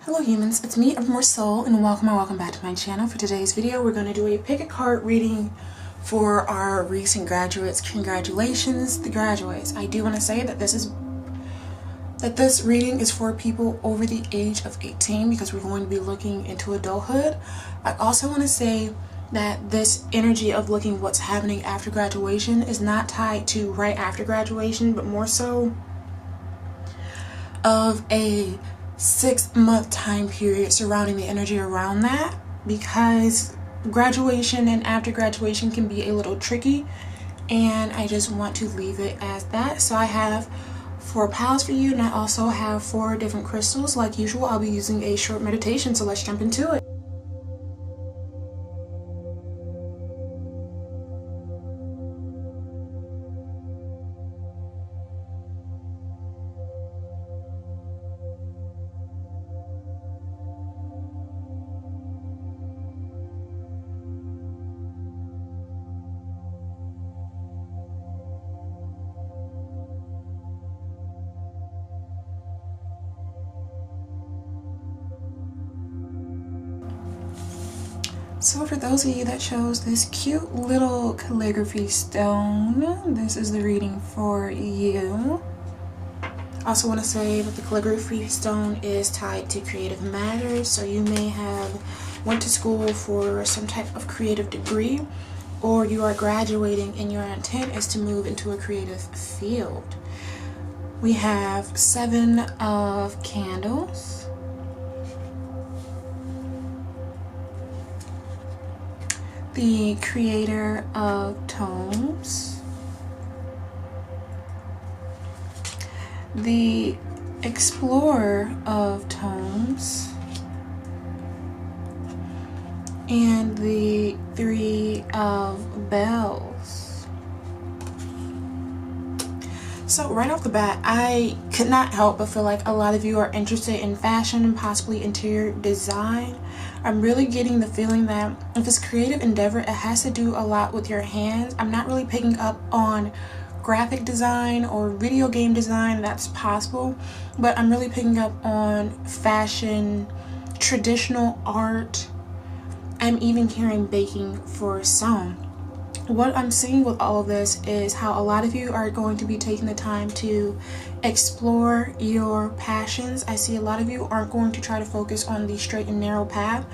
Hello humans, it's me, Evermore Sol, and welcome back to my channel. For today's video, we're going to do a pick a card reading for our recent graduates. Congratulations, the graduates. I do want to say that this reading is for people over the age of 18 because we're going to be looking into adulthood. I also want to say that this energy of looking what's happening after graduation is not tied to right after graduation, but more so of a 6-month time period surrounding the energy around that, because graduation and after graduation can be a little tricky, and I just want to leave it as that. So I have 4 piles for you, and I also have 4 different crystals. Like usual, I'll be using a short meditation, so let's jump into it. So for those of you that chose this cute little calligraphy stone, this is the reading for you. I also want to say that the calligraphy stone is tied to creative matters, so you may have went to school for some type of creative degree, or you are graduating and your intent is to move into a creative field. We have 7 of candles, the creator of tomes, the explorer of tomes, and the 3 of bells. So right off the bat, I could not help but feel like a lot of you are interested in fashion and possibly interior design. I'm really getting the feeling that if it's creative endeavor, it has to do a lot with your hands. I'm not really picking up on graphic design or video game design. That's possible, but I'm really picking up on fashion, traditional art. I'm even hearing baking for some. What I'm seeing with all of this is how a lot of you are going to be taking the time to explore your passions. I see a lot of you aren't going to try to focus on the straight and narrow path,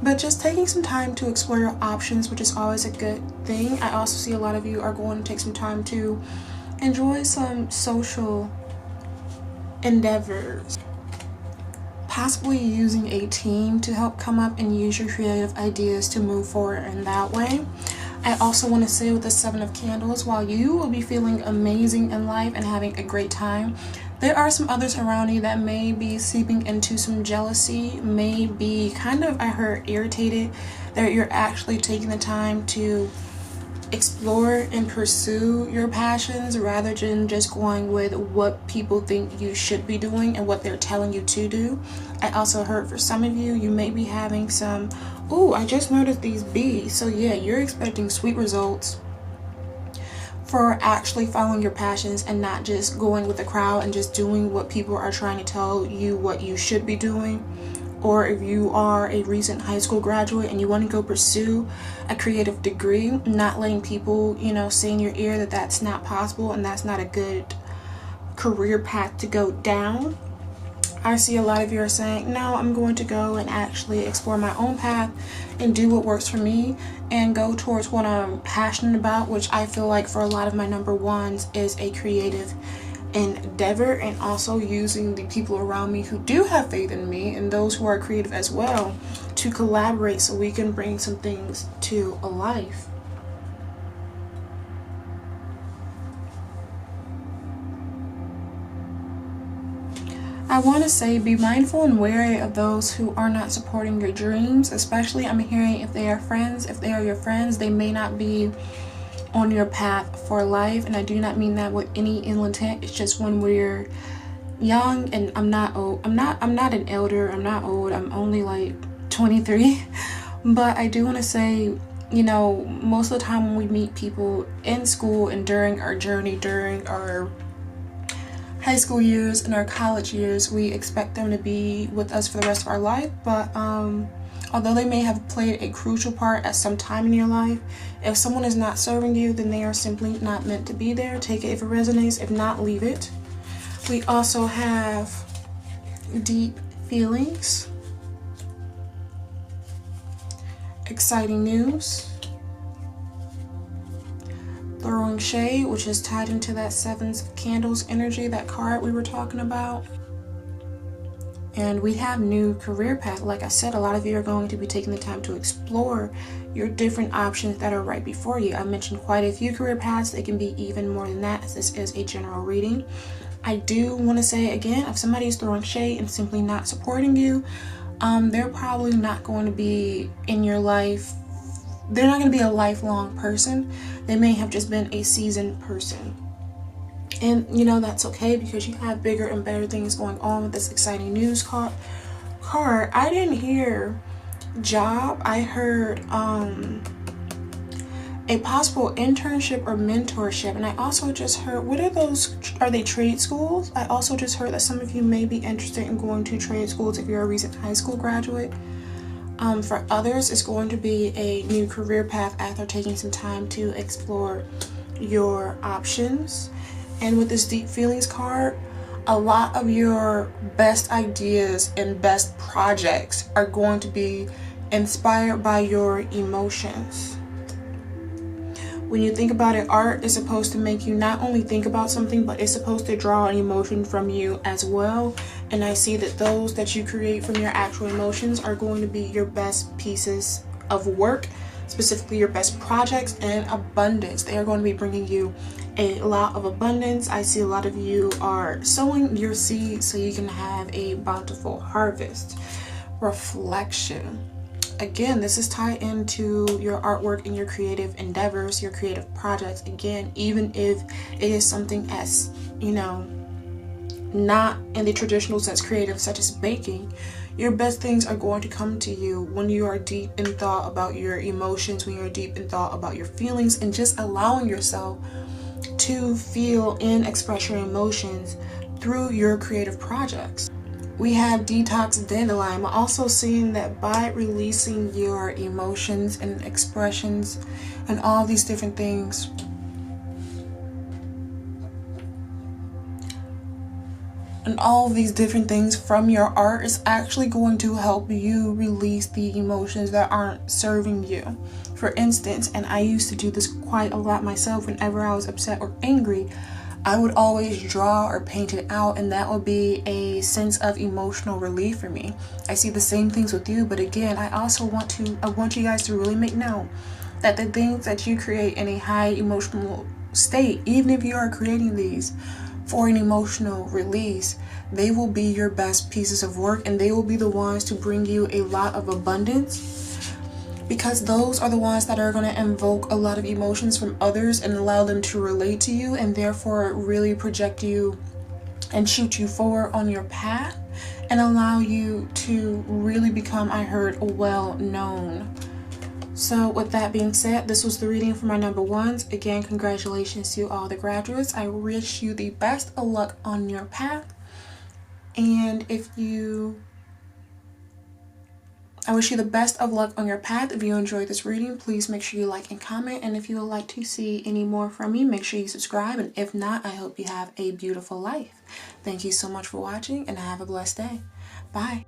but just taking some time to explore your options, which is always a good thing. I also see a lot of you are going to take some time to enjoy some social endeavors, possibly using a team to help come up and use your creative ideas to move forward in that way. I also want to say with the 7 of candles, while you will be feeling amazing in life and having a great time, there are some others around you that may be seeping into some jealousy, may be kind of, I heard, irritated that you're actually taking the time to explore and pursue your passions rather than just going with what people think you should be doing and what they're telling you to do. I also heard for some of you, you may be having some, ooh, I just noticed these bees. So yeah, you're expecting sweet results for actually following your passions and not just going with the crowd and just doing what people are trying to tell you what you should be doing. Or if you are a recent high school graduate and you want to go pursue a creative degree, not letting people, say in your ear that that's not possible and that's not a good career path to go down. I see a lot of you are saying, no, I'm going to go and actually explore my own path and do what works for me and go towards what I'm passionate about, which I feel like for a lot of my number ones is a creative endeavor, and also using the people around me who do have faith in me and those who are creative as well to collaborate so we can bring some things to life. I want to say be mindful and wary of those who are not supporting your dreams, especially I'm hearing if they are friends, if they are your friends, they may not be on your path for life. And I do not mean that with any ill intent. It's just when we're young, and I'm not old, I'm not an elder, I'm not old, I'm only like 23, but I do want to say, most of the time when we meet people in school and during our journey, during our high school years and our college years, we expect them to be with us for the rest of our life, but although they may have played a crucial part at some time in your life, if someone is not serving you, then they are simply not meant to be there. Take it if it resonates, if not, leave it. We also have deep feelings, exciting news, throwing shade, which is tied into that Seven of Candles energy, that card we were talking about. And we have new career path. Like I said, a lot of you are going to be taking the time to explore your different options that are right before you. I mentioned quite a few career paths. They can be even more than that, as this is a general reading. I do want to say again, if somebody is throwing shade and simply not supporting you, they're probably not going to be in your life. They're not going to be a lifelong person. They may have just been a seasoned person. And you know, that's okay, because you have bigger and better things going on with this exciting news card. I didn't hear job. I heard a possible internship or mentorship. And I also just heard, what are those? Are they trade schools? I also just heard that some of you may be interested in going to trade schools if you're a recent high school graduate. For others, it's going to be a new career path after taking some time to explore your options. And with this deep feelings card, a lot of your best ideas and best projects are going to be inspired by your emotions. When you think about it, art is supposed to make you not only think about something, but it's supposed to draw an emotion from you as well. And I see that those that you create from your actual emotions are going to be your best pieces of work, specifically your best projects and abundance. They are going to be bringing you a lot of abundance. I see a lot of you are sowing your seeds so you can have a bountiful harvest. Reflection. Again, this is tied into your artwork and your creative endeavors, your creative projects. Again, even if it is something as, you know, not in the traditional sense creative, such as baking, your best things are going to come to you when you are deep in thought about your emotions, when you're deep in thought about your feelings, and just allowing yourself to feel and express your emotions through your creative projects. We have detox dandelion. I'm also seeing that by releasing your emotions and expressions and all these different things, from your art is actually going to help you release the emotions that aren't serving you. For instance, and I used to do this quite a lot myself, whenever I was upset or angry, I would always draw or paint it out, and that would be a sense of emotional relief for me. I see the same things with you, but again, I want you guys to really make note that the things that you create in a high emotional state, even if you are creating these for an emotional release, they will be your best pieces of work, and they will be the ones to bring you a lot of abundance, because those are the ones that are going to invoke a lot of emotions from others and allow them to relate to you, and therefore really project you and shoot you forward on your path and allow you to really become, I heard, well known. So with that being said, this was the reading for my number ones. Again, congratulations to all the graduates. I wish you the best of luck on your path. And I wish you the best of luck on your path. If you enjoyed this reading, please make sure you like and comment. And if you would like to see any more from me, make sure you subscribe. And if not, I hope you have a beautiful life. Thank you so much for watching, and have a blessed day. Bye.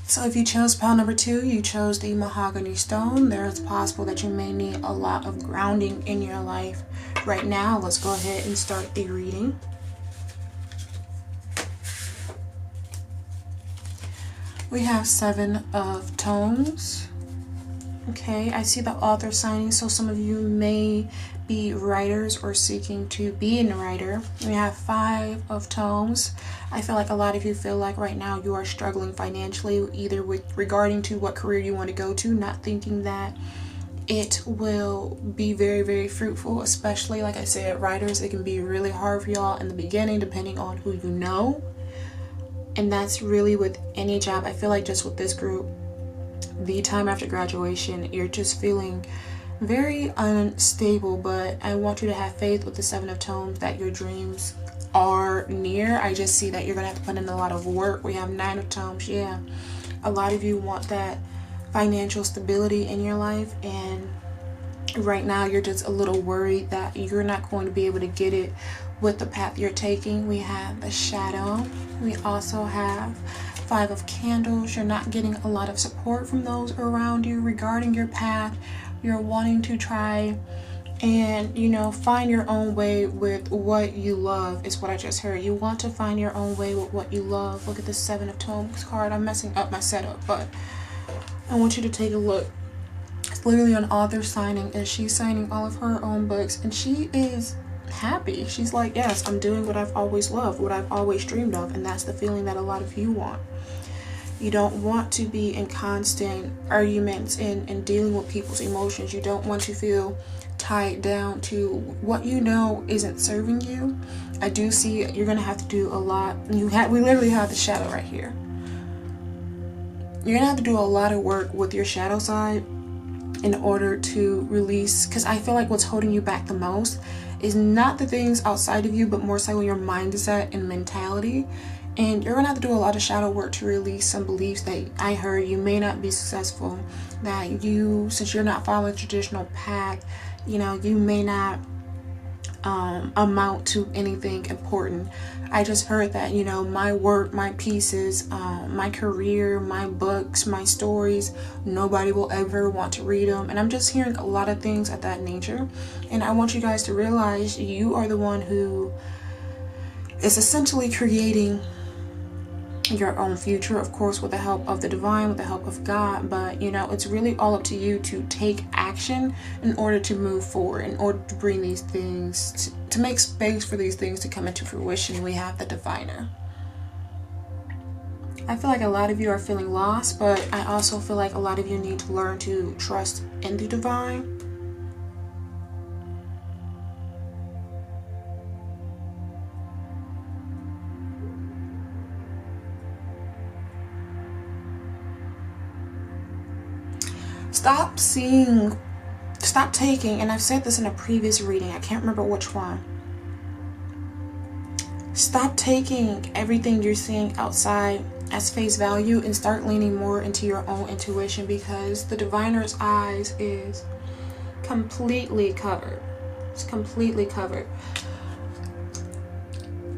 So if you chose pile number 2, you chose the mahogany stone. There is possible that you may need a lot of grounding in your life right now. Let's go ahead and start the reading. We have 7 of Tomes. Okay, I see the author signing, so some of you may be writers or seeking to be a writer. We have 5 of Tomes. I feel like a lot of you feel like right now you are struggling financially, either regarding to what career you want to go to, not thinking that it will be very, very fruitful, especially, like I said, writers. It can be really hard for y'all in the beginning, depending on who you know. And that's really with any job. I feel like just with this group, the time after graduation, you're just feeling very unstable, but I want you to have faith with the 7 of Tomes that your dreams are near. I just see that you're going to have to put in a lot of work. We have 9 of Pentacles. Yeah. A lot of you want that financial stability in your life, and right now you're just a little worried that you're not going to be able to get it with the path you're taking. We have the Shadow. We also have 5 of Candles. You're not getting a lot of support from those around you regarding your path. You're wanting to try and, you know, find your own way with what you love is what I just heard. You want to find your own way with what you love. Look at the 7 of Pentacles card. I'm messing up my setup, but I want you to take a look. It's literally an author signing, and she's signing all of her own books, and she is happy. She's like, yes, I'm doing what I've always loved, what I've always dreamed of, and that's the feeling that a lot of you want. You don't want to be in constant arguments and dealing with people's emotions. You don't want to feel tied down to what you know isn't serving you. I do see you're going to have to do a lot. We literally have the Shadow right here. You're going to have to do a lot of work with your shadow side in order to release, because I feel like what's holding you back the most is not the things outside of you, but more so your mindset and mentality. And you're gonna have to do a lot of shadow work to release some beliefs that I heard you may not be successful, that you, since you're not following a traditional path, you know, you may not amount to anything important. I just heard that, you know, my work, my pieces, my career, my books, my stories, nobody will ever want to read them. And I'm just hearing a lot of things of that nature. And I want you guys to realize you are the one who is essentially creating your own future, of course, with the help of the divine, with the help of God. But, you know, it's really all up to you to take action in order to move forward, in order to bring these things, to make space for these things to come into fruition. We have the Diviner. I feel like a lot of you are feeling lost, but I also feel like a lot of you need to learn to trust in the divine. Stop taking, and I've said this in a previous reading, I can't remember which one. Stop taking everything you're seeing outside as face value and start leaning more into your own intuition, because the Diviner's eyes is completely covered. It's completely covered.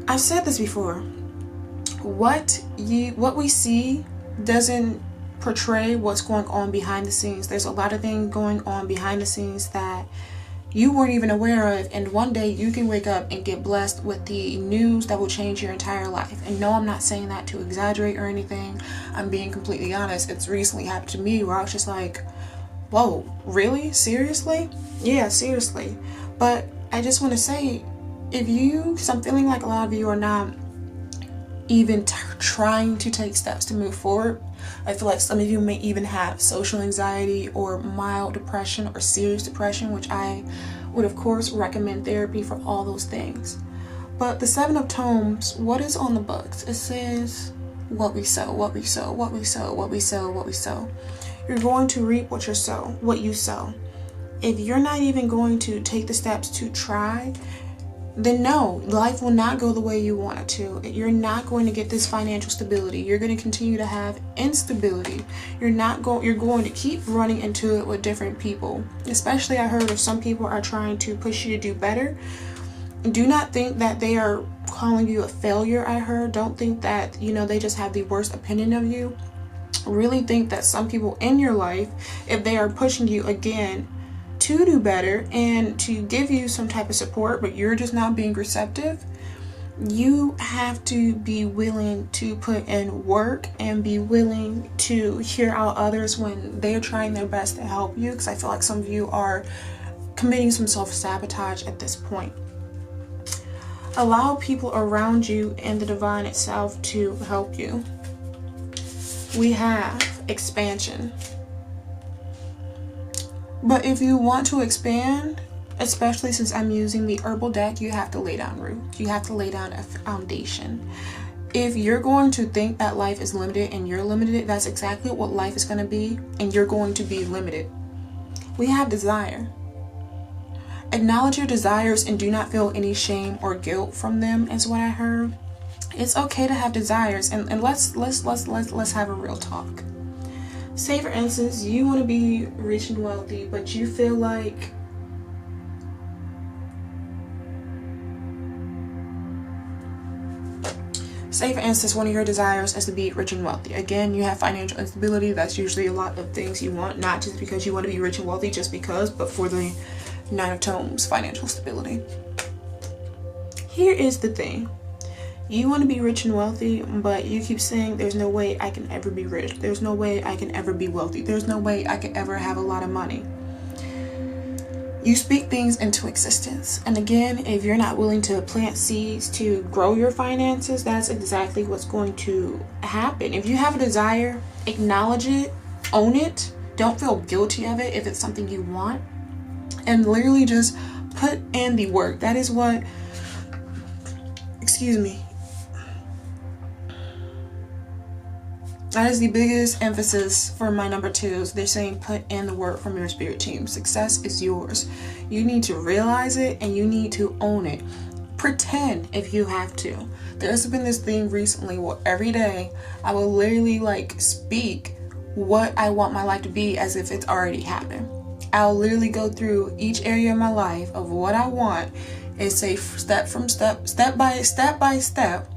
I've said this before. What we see doesn't portray what's going on behind the scenes. There's a lot of things going on behind the scenes that you weren't even aware of, and one day you can wake up and get blessed with the news that will change your entire life. And no, I'm not saying that to exaggerate or anything. I'm being completely honest. It's recently happened to me where I was just like, whoa, really? Seriously? Yeah, seriously. But I just want to say, because I'm feeling like a lot of you are not even trying to take steps to move forward. I feel like some of you may even have social anxiety or mild depression or serious depression, which I would of course recommend therapy for all those things. But the 7 of Tomes, what is on the books? It says, what we sow, what we sow, what we sow, what we sow, what we sow. You're going to reap what you sow. If you're not even going to take the steps to try, then no, life will not go the way you want it to. You're not going to get this financial stability. You're going to continue to have instability. You're going to keep running into it with different people. Especially, I heard of some people are trying to push you to do better. Do not think that they are calling you a failure. I heard, don't think that, you know, they just have the worst opinion of you. Really think that some people in your life, if they are pushing you again to do better and to give you some type of support, but you're just not being receptive, you have to be willing to put in work and be willing to hear out others when they're trying their best to help you, because I feel like some of you are committing some self-sabotage at this point. Allow people around you and the divine itself to help you. We have expansion. But if you want to expand, especially since I'm using the herbal deck, you have to lay down roots. You have to lay down a foundation. If you're going to think that life is limited and you're limited, that's exactly what life is going to be, and you're going to be limited. We have desire. Acknowledge your desires and do not feel any shame or guilt from them, is what I heard. It's okay to have desires, and let's have a real talk. Say for instance, you want to be rich and wealthy, but you feel like say for instance, one of your desires is to be rich and wealthy. Again, you have financial instability. That's usually a lot of things you want, not just because you want to be rich and wealthy just because, but for the 9 of Tomes, financial stability. Here is the thing. You want to be rich and wealthy, but you keep saying there's no way I can ever be rich. There's no way I can ever be wealthy. There's no way I can ever have a lot of money. You speak things into existence. And again, if you're not willing to plant seeds to grow your finances, that's exactly what's going to happen. If you have a desire, acknowledge it, own it. Don't feel guilty of it if it's something you want. And literally just put in the work. That is what, that is the biggest emphasis for my number 2s. They're saying put in the work from your spirit team. Success is yours. You need to realize it and you need to own it. Pretend if you have to. There's been this thing recently where every day I will literally speak what I want my life to be as if it's already happened. I'll literally go through each area of my life of what I want and say step by step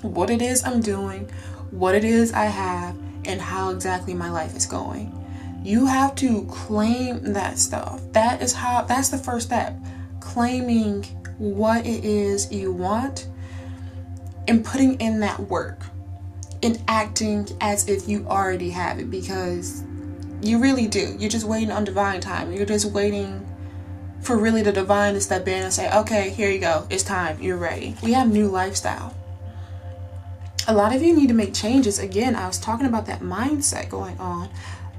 what it is I'm doing, what it is I have, and how exactly my life is going. You have to claim that stuff. That's the first step. Claiming what it is you want and putting in that work and acting as if you already have it, because you really do. You're just waiting on divine time. You're just waiting for really the divine to step in and say, okay, here you go. It's time. You're ready. We have new lifestyle. A lot of you need to make changes. Again, I was talking about that mindset going on.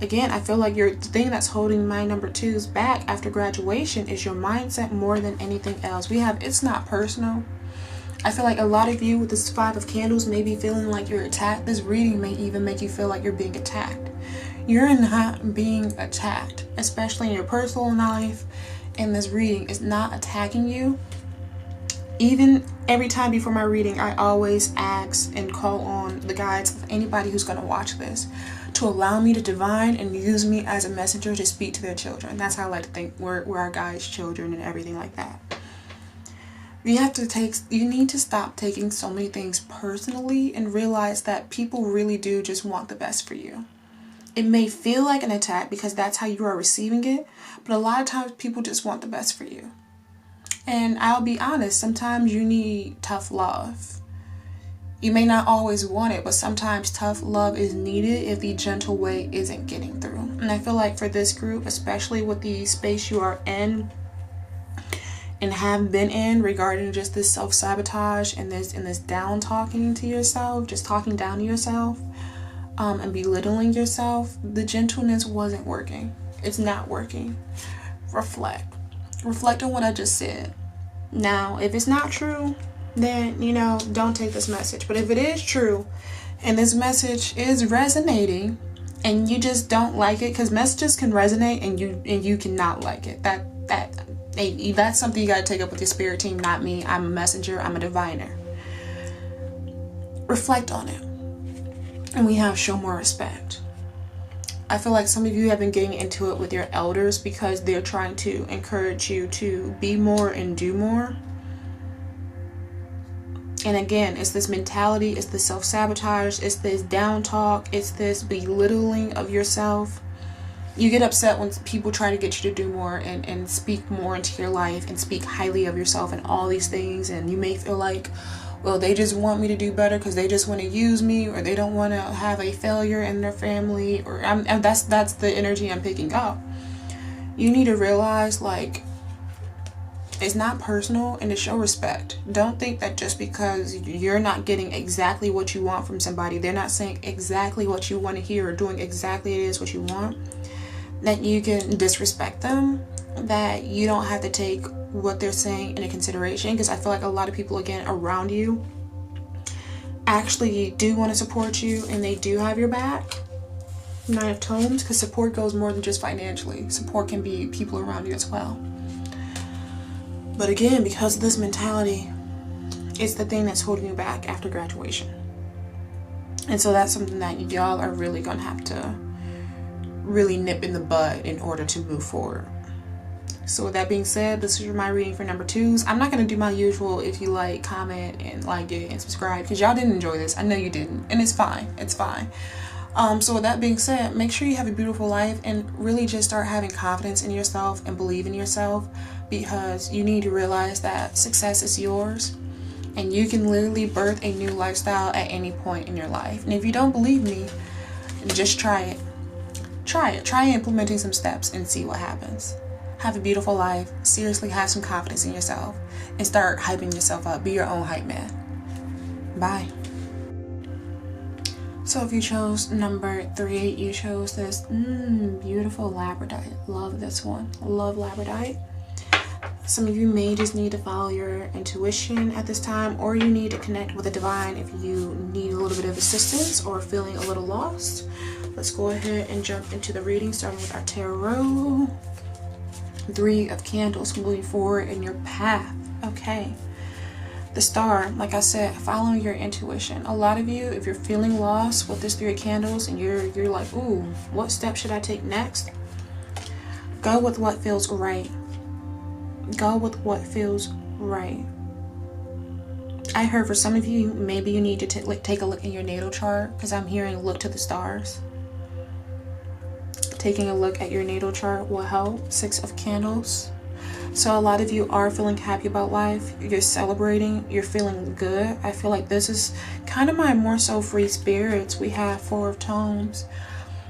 Again, I feel like the thing that's holding my number 2s back after graduation is your mindset more than anything else. It's not personal. I feel like a lot of you with this 5 of Candles may be feeling like you're attacked. This reading may even make you feel like you're being attacked. You're not being attacked, especially in your personal life. And this reading is not attacking you. Even every time before my reading, I always ask and call on the guides of anybody who's going to watch this to allow me to divine and use me as a messenger to speak to their children. That's how I like to think. We're our guides' children and everything like that. You need to stop taking so many things personally and realize that people really do just want the best for you. It may feel like an attack because that's how you are receiving it, but a lot of times people just want the best for you. And I'll be honest, sometimes you need tough love. You may not always want it, but sometimes tough love is needed if the gentle way isn't getting through. And I feel like for this group, especially with the space you are in and have been in regarding just this self-sabotage and this down talking to yourself, just talking down to yourself, and belittling yourself, the gentleness wasn't working. It's not working. Reflect on what I just said. Now, if it's not true, then don't take this message. But if it is true and this message is resonating and you just don't like it, because messages can resonate and you cannot like it, that's something you got to take up with your spirit team, not me. I'm a messenger. I'm a diviner. Reflect on it. And we have show more respect. I feel like some of you have been getting into it with your elders because they're trying to encourage you to be more and do more. And again, it's this mentality, it's this self-sabotage, it's this down talk, it's this belittling of yourself. You get upset when people try to get you to do more and speak more into your life and speak highly of yourself and all these things. And you may feel like, well, they just want me to do better because they just want to use me, or they don't want to have a failure in their family, or that's the energy I'm picking up. You need to realize, it's not personal, and to show respect. Don't think that just because you're not getting exactly what you want from somebody, they're not saying exactly what you want to hear or doing exactly it is what you want, that you can disrespect them, that you don't have to take what they're saying into consideration. Because I feel like a lot of people, again, around you actually do want to support you and they do have your back. 9 of Tomes, because support goes more than just financially. Support can be people around you as well. But again, because of this mentality, it's the thing that's holding you back after graduation. And so that's something that y'all are really going to have to really nip in the bud in order to move forward. So with that being said, this is my reading for number 2s. I'm not going to do my usual if you like, comment, and like it and subscribe, because y'all didn't enjoy this. I know you didn't, and it's fine. It's fine. So with that being said, make sure you have a beautiful life and really just start having confidence in yourself and believe in yourself, because you need to realize that success is yours and you can literally birth a new lifestyle at any point in your life. And if you don't believe me, just try it. Try implementing some steps and see what happens. Have a beautiful life. Seriously, have some confidence in yourself and start hyping yourself up. Be your own hype man. Bye. So if you chose number 3, you chose this beautiful labradorite. Love this one. Love labradorite. Some of you may just need to follow your intuition at this time, or you need to connect with the divine if you need a little bit of assistance or feeling a little lost. Let's go ahead and jump into the reading, starting with our tarot. 3 of Candles, moving forward in your path. Okay. The Star, like I said, following your intuition. A lot of you, if you're feeling lost with this 3 of Candles and you're like, ooh, what step should I take next? Go with what feels right. Go with what feels right. I heard for some of you, maybe you need to take a look in your natal chart, because I'm hearing look to the stars. Taking a look at your natal chart will help. 6 of Candles. So a lot of you are feeling happy about life. You're celebrating. You're feeling good. I feel like this is kind of my more so free spirits. We have 4 of Tomes.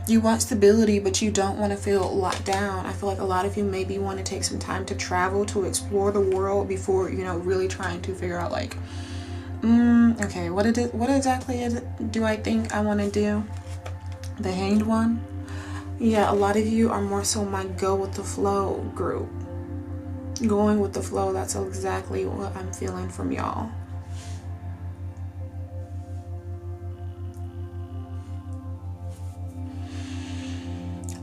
You want stability, but you don't want to feel locked down. I feel like a lot of you maybe want to take some time to travel, to explore the world before, really trying to figure out like, okay, what exactly do I think I want to do? The Hanged One. Yeah, a lot of you are more so my go with the flow group. Going with the flow, that's exactly what I'm feeling from y'all.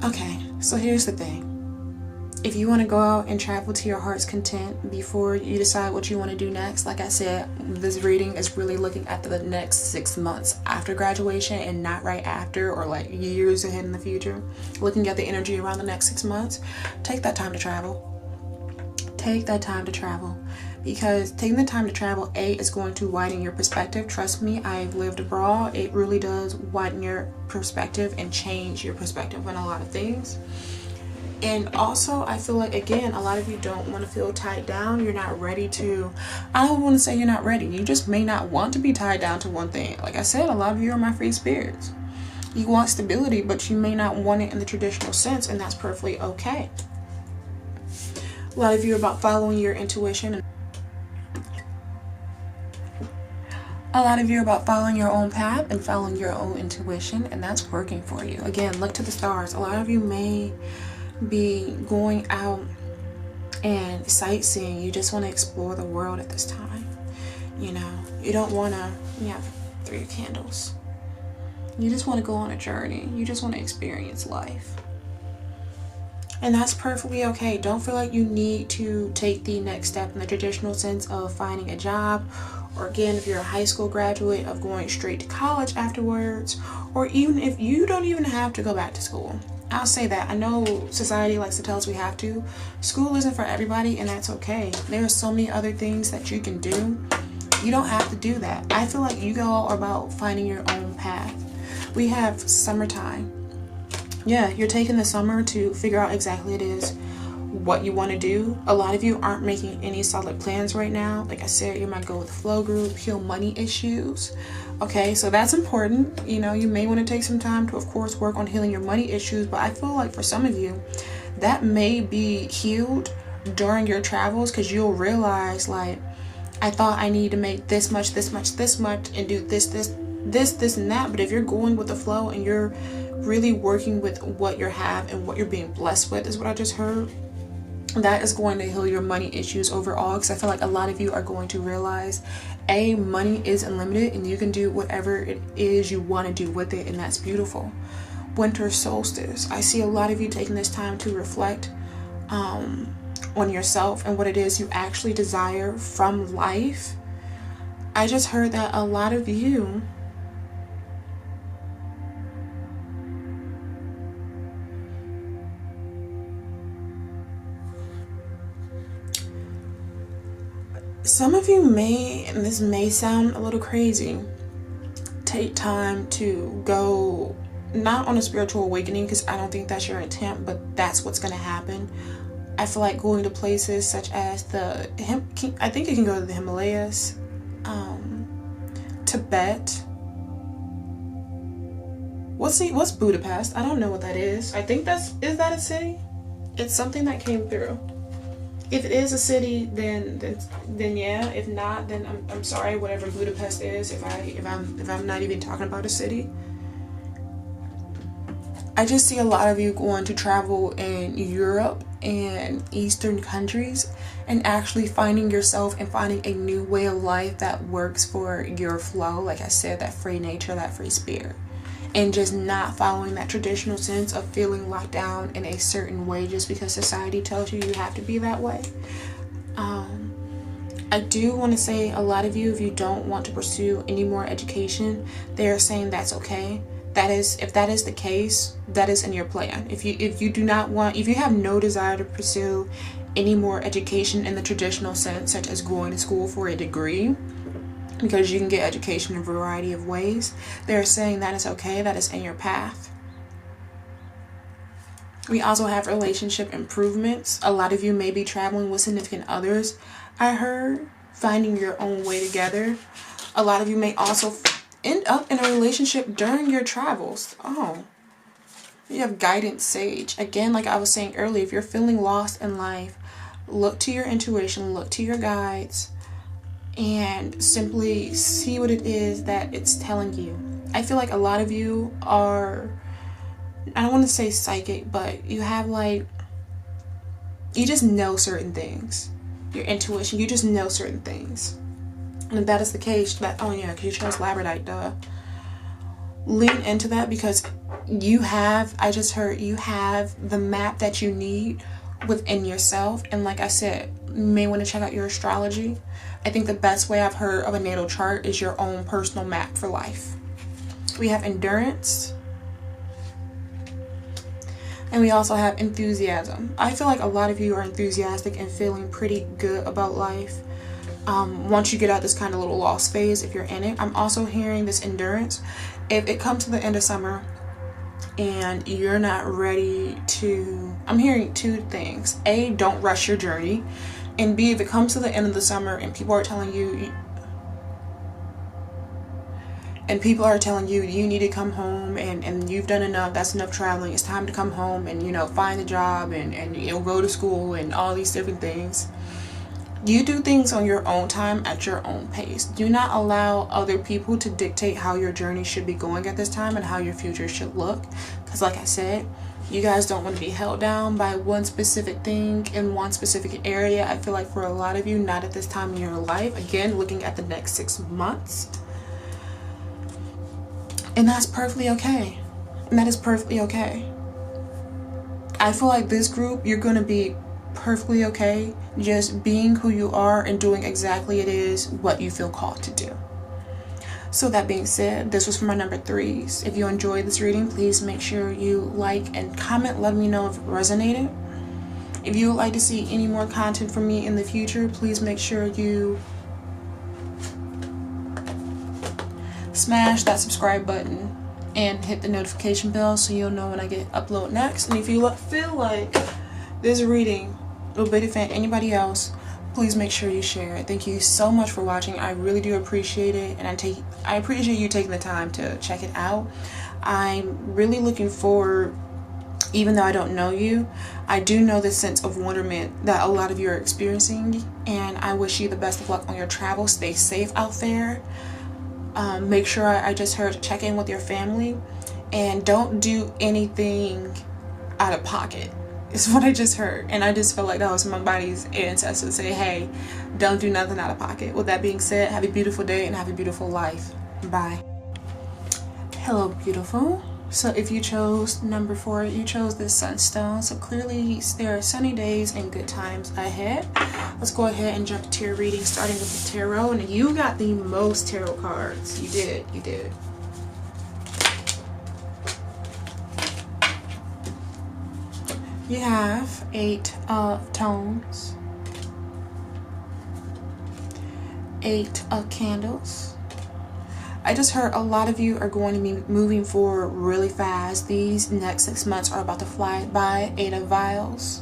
Okay, so here's the thing. If you want to go out and travel to your heart's content before you decide what you want to do next, like I said, this reading is really looking at the next 6 months after graduation and not right after or like years ahead in the future. Looking at the energy around the next 6 months, take that time to travel. Take that time to travel, because taking the time to travel, is going to widen your perspective. Trust me, I've lived abroad. It really does widen your perspective and change your perspective on a lot of things. And also, I feel like, again, a lot of you don't want to feel tied down. You're not ready to, I don't want to say you're not ready. You just may not want to be tied down to one thing. Like I said, a lot of you are my free spirits. You want stability, but you may not want it in the traditional sense, and that's perfectly okay. A lot of you are about following your intuition. A lot of you are about following your own path and following your own intuition, and that's working for you. Again, look to the stars. A lot of you may be going out and sightseeing. You just want to explore the world at this time. You don't want to, 3 of Candles. You just want to go on a journey. You just want to experience life. And that's perfectly okay. Don't feel like you need to take the next step in the traditional sense of finding a job, or again, if you're a high school graduate, of going straight to college afterwards, or even if you don't even have to go back to school. I'll say that. I know society likes to tell us we have to. School isn't for everybody, and that's okay. There are so many other things that you can do. You don't have to do that. I feel like you go about finding your own path. We have summertime. Yeah, you're taking the summer to figure out exactly what you want to do. A lot of you aren't making any solid plans right now. Like I said, you might go with the flow group, heal money issues. Okay, so that's important. You may want to take some time to, of course, work on healing your money issues. But I feel like for some of you, that may be healed during your travels, because you'll realize, like, I thought I need to make this much, and do this, and that. But if you're going with the flow and you're really working with what you have and what you're being blessed with, is what I just heard, that is going to heal your money issues overall. Because I feel like a lot of you are going to realize, money is unlimited and you can do whatever it is you want to do with it, and that's beautiful. Winter solstice. I see a lot of you taking this time to reflect, on yourself and what it is you actually desire from life, I just heard that a lot of you some of you may, and this may sound a little crazy, take time to go not on a spiritual awakening, because I don't think that's your intent, but that's what's going to happen. I feel like going to places such as I think you can go to the Himalayas, Tibet. What's Budapest? I don't know what that is. I think is that a city? It's something that came through. If it is a city, then yeah. If not, then I'm sorry. Whatever Budapest is, if I'm not even talking about a city. I just see a lot of you going to travel in Europe and Eastern countries and actually finding yourself and finding a new way of life that works for your flow. Like I said, that free nature, that free spirit. And just not following that traditional sense of feeling locked down in a certain way just because society tells you have to be that way. I do want to say, a lot of you, if you don't want to pursue any more education, they are saying that's okay. If that is the case, that is in your plan. If you have no desire to pursue any more education in the traditional sense, such as going to school for a degree, because you can get education in a variety of ways, they're saying that is okay, that is in your path. We also have relationship improvements. A lot of you may be traveling with significant others. I heard finding your own way together. A lot of you may also end up in a relationship during your travels. Oh, you have guidance sage. Again, like I was saying earlier, if you're feeling lost in life, look to your intuition, look to your guides, and simply see what it is that it's telling you. I feel like a lot of you are, I don't want to say psychic, but you have you just know certain things. Your intuition, you just know certain things. And if that is the case, because you chose labradorite, duh. Lean into that, because I just heard you have the map that you need within yourself. And like I said, you may want to check out your astrology. I think the best way I've heard of a natal chart is your own personal map for life. We have endurance. And we also have enthusiasm. I feel like a lot of you are enthusiastic and feeling pretty good about life. Once you get out this kind of little lost phase, if you're in it. I'm also hearing this endurance. If it comes to the end of summer and you're not ready to, I'm hearing two things. A, don't rush your journey. And B, if it comes to the end of the summer and people are telling you you need to come home and you've done enough, that's enough traveling, it's time to come home and find a job and go to school and all these different things. You do things on your own time at your own pace. Do not allow other people to dictate how your journey should be going at this time and how your future should look. Because like I said, you guys don't want to be held down by one specific thing in one specific area. I feel like for a lot of you, not at this time in your life. Again, looking at the next 6 months. And that's perfectly okay. And that is perfectly okay. I feel like this group, you're going to be perfectly okay just being who you are and doing exactly what you feel called to do. So that being said, this was for my number 3s. If you enjoyed this reading, please make sure you like and comment. Let me know if it resonated. If you would like to see any more content from me in the future, please make sure you smash that subscribe button and hit the notification bell so you'll know when I get upload next. And if you feel like this reading will benefit anybody else, please make sure you share it. Thank you so much for watching. I really do appreciate it, and I appreciate you taking the time to check it out. I'm really looking forward, even though I don't know you, I do know the sense of wonderment that a lot of you are experiencing, and I wish you the best of luck on your travels. Stay safe out there. Make sure, I just heard, to check in with your family, and don't do anything out of pocket. Is what I just heard, and I just feel like that was my body's ancestors say, hey, don't do nothing out of pocket. With that being said, have a beautiful day and have a beautiful life. Bye. Hello, beautiful. So if you chose number 4, you chose the sunstone. So clearly there are sunny days and good times ahead. Let's go ahead and jump to your reading, starting with the tarot. And you got the most tarot cards. You did. You have 8 of Tones, 8 of Candles. I just heard a lot of you are going to be moving forward really fast. These next 6 months are about to fly by. 8 of Vials.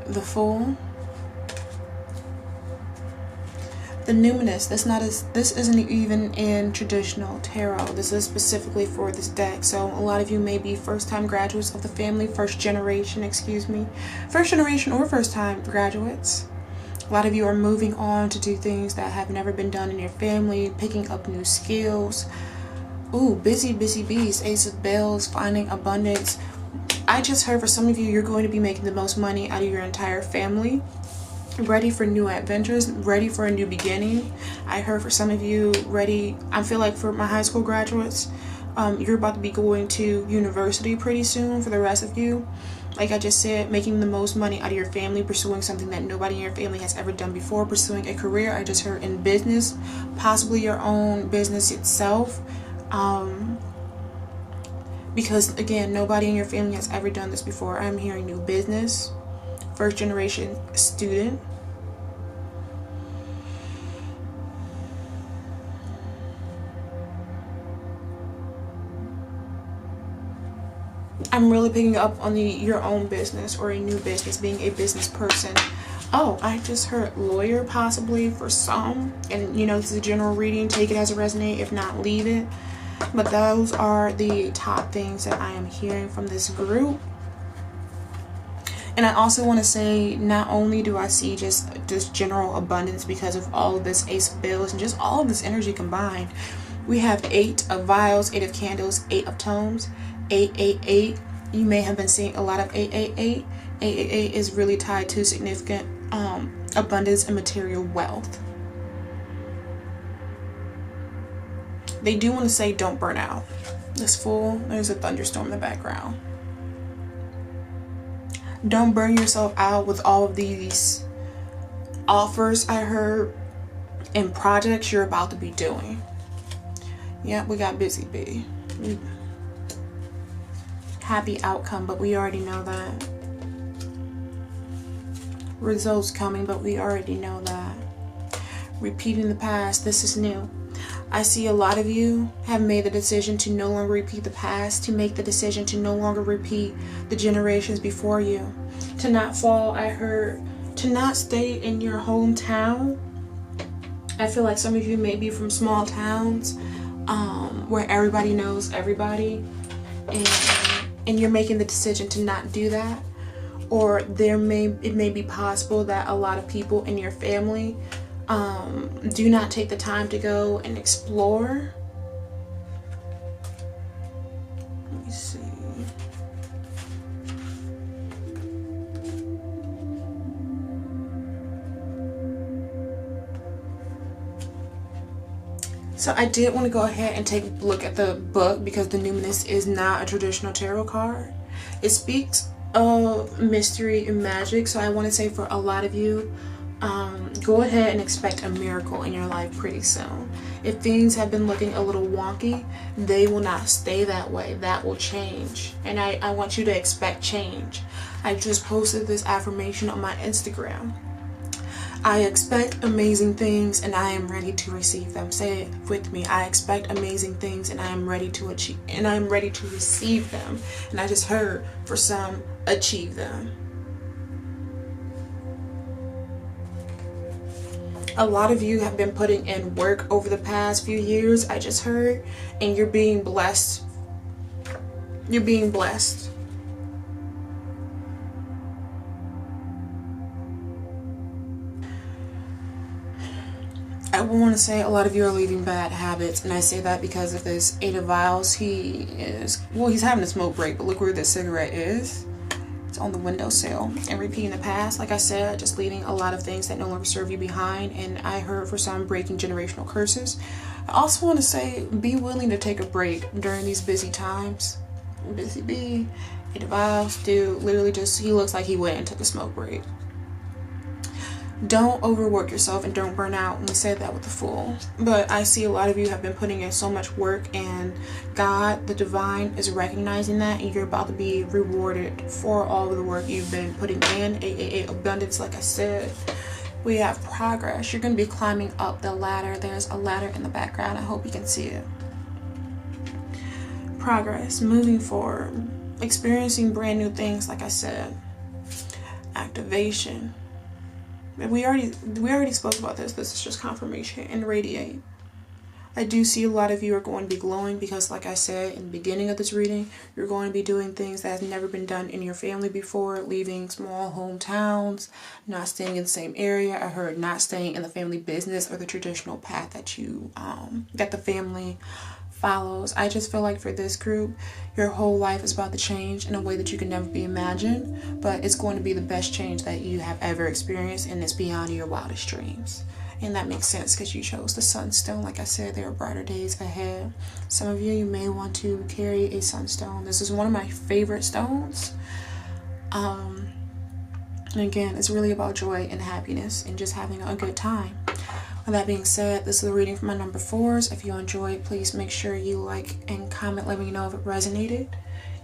The Fool. The Numinous. This isn't even in traditional tarot. This is specifically for this deck. So a lot of you may be first-time graduates of the family, first generation or first-time graduates. A lot of you are moving on to do things that have never been done in your family, picking up new skills. Ooh, busy bees, Ace of Bells, finding abundance. I just heard for some of you, you're going to be making the most money out of your entire family. Ready for new adventures, ready for a new beginning. I heard for some of you, ready. I feel like for my high school graduates, you're about to be going to university pretty soon. For the rest of you, like I just said, making the most money out of your family, pursuing something that nobody in your family has ever done before, pursuing a career. I just heard in business, possibly your own business itself. Because again, nobody in your family has ever done this before. I'm hearing new business, first generation student. I'm really picking up on your own business or a new business, being a business person. Oh, I just heard lawyer possibly for some. And you know, this is a general reading. Take it as a resonate. If not, leave it. But those are the top things that I am hearing from this group. And I also want to say, not only do I see just general abundance because of all of this Ace of Bells and just all of this energy combined. We have 8 of Vials, 8 of Candles, 8 of Tomes, 888. You may have been seeing a lot of 888. 888 is really tied to significant abundance and material wealth. They do want to say don't burn out. This Fool, there's a thunderstorm in the background. Don't burn yourself out with all of these offers I heard and projects you're about to be doing. Yeah, we got busy bee. Happy outcome, but we already know that. Results coming, but we already know that. Repeating the past, this is new. I see a lot of you have made the decision to no longer repeat the past, to make the decision to no longer repeat the generations before you, to not fall, I heard, to not stay in your hometown. I feel like some of you may be from small towns where everybody knows everybody, and you're making the decision to not do that. Or it may be possible that a lot of people in your family do not take the time to go and explore. Let me see. So I did want to go ahead and take a look at the book because the Numinous is not a traditional tarot card. It speaks of mystery and magic. So I want to say for a lot of you, go ahead and expect a miracle in your life pretty soon. If things have been looking a little wonky, they will not stay that way. That will change. And I want you to expect change. I just posted this affirmation on my Instagram. I expect amazing things and I am ready to receive them. Say it with me. I expect amazing things and I am ready to achieve, and I am ready to receive them. And I just heard for some, achieve them. A lot of you have been putting in work over the past few years, I just heard, and you're being blessed. You're being blessed. I want to say a lot of you are leaving bad habits, and I say that because of this 8 of Vials. He's having a smoke break, but look where this cigarette is. It's on the windowsill. And repeating the past, like I said, just leaving a lot of things that no longer serve you behind. And I heard for some, breaking generational curses. I also want to say, be willing to take a break during these busy times. Busy bee, it evolves, dude, literally just, he looks like he went and took a smoke break. Don't overwork yourself and don't burn out. And we said that with the Fool. But I see a lot of you have been putting in so much work, and God, the divine, is recognizing that, and you're about to be rewarded for all of the work you've been putting in. Abundance, like I said. We have progress. You're going to be climbing up the ladder. There's a ladder in the background. I hope you can see it. Progress, moving forward, experiencing brand new things, like I said. Activation. We already spoke about this. This is just confirmation. And radiate. I do see a lot of you are going to be glowing because, like I said in the beginning of this reading, you're going to be doing things that have never been done in your family before, leaving small hometowns, not staying in the same area. I heard not staying in the family business or the traditional path that you that the family follows. I just feel like for this group, your whole life is about to change in a way that you can never be imagined, but it's going to be the best change that you have ever experienced, and it's beyond your wildest dreams. And that makes sense because you chose the sunstone. Like I said, there are brighter days ahead. Some of you may want to carry a sunstone. This is one of my favorite stones. And again, it's really about joy and happiness and just having a good time. With that being said, this is the reading for my number 4s. If you enjoyed, please make sure you like and comment. Let me know if it resonated.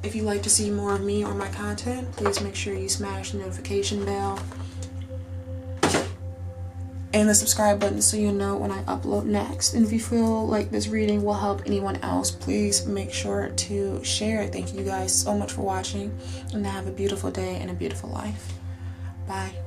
If you'd like to see more of me or my content, please make sure you smash the notification bell and the subscribe button so you know when I upload next. And if you feel like this reading will help anyone else, please make sure to share it. Thank you guys so much for watching, and have a beautiful day and a beautiful life. Bye.